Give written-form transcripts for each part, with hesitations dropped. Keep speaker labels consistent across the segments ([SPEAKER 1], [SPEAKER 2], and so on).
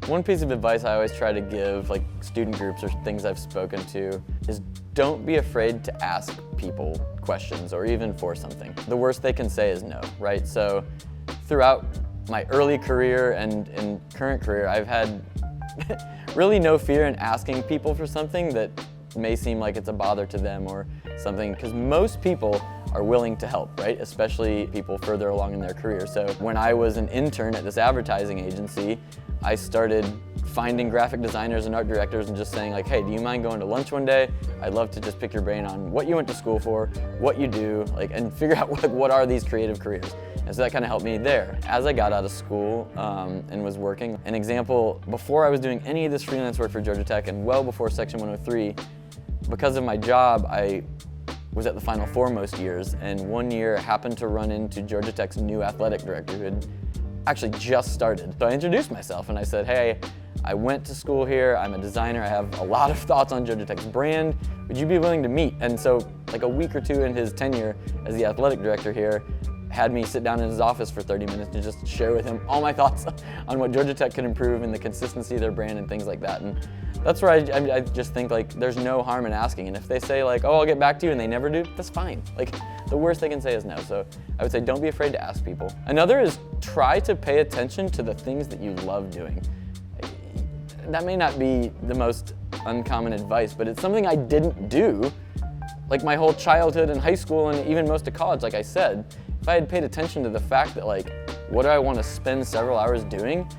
[SPEAKER 1] One piece of advice I always try to give like student groups or things I've spoken to is don't be afraid to ask people questions or even for something. The worst they can say is no, right? So throughout my early career and current career, I've had really no fear in asking people for something that may seem like it's a bother to them or something, because most people are willing to help, right? Especially people further along in their career. So when I was an intern at this advertising agency, I started finding graphic designers and art directors and just saying like, hey, do you mind going to lunch one day? I'd love to just pick your brain on what you went to school for, what you do, like, and figure out what are these creative careers. And so that kind of helped me there. As I got out of school and was working, an example, before I was doing any of this freelance work for Georgia Tech and well before Section 103, because of my job, I was at the Final Four most years, and one year I happened to run into Georgia Tech's new athletic director who had actually just started. So I introduced myself and I said, hey, I went to school here, I'm a designer, I have a lot of thoughts on Georgia Tech's brand, would you be willing to meet? And so like a week or two in his tenure as the athletic director here, had me sit down in his office for 30 minutes to just share with him all my thoughts on what Georgia Tech could improve and the consistency of their brand and things like that. And that's where I just think like there's no harm in asking. And if they say like, oh, I'll get back to you, and they never do, that's fine. Like the worst they can say is no. So I would say don't be afraid to ask people. Another is try to pay attention to the things that you love doing. That may not be the most uncommon advice, but it's something I didn't do like my whole childhood and high school and even most of college, like I said. If I had paid attention to the fact that like, what do I want to spend several hours doing?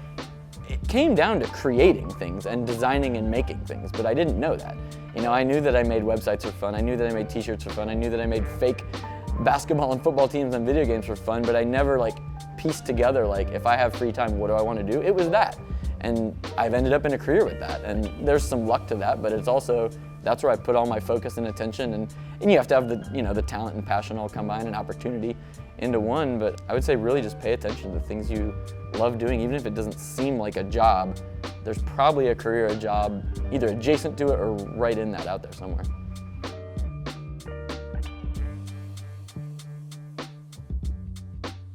[SPEAKER 1] It came down to creating things and designing and making things, but I didn't know that. You know, I knew that I made websites for fun, I knew that I made t-shirts for fun, I knew that I made fake basketball and football teams and video games for fun, but I never like pieced together like, if I have free time, what do I want to do? It was that. And I've ended up in a career with that, and there's some luck to that, but it's also, that's where I put all my focus and attention, and you have to have the, you know, the talent and passion all combined and opportunity into one. But I would say really just pay attention to the things you love doing, even if it doesn't seem like a job. There's probably a career, a job, either adjacent to it or right in that out there somewhere.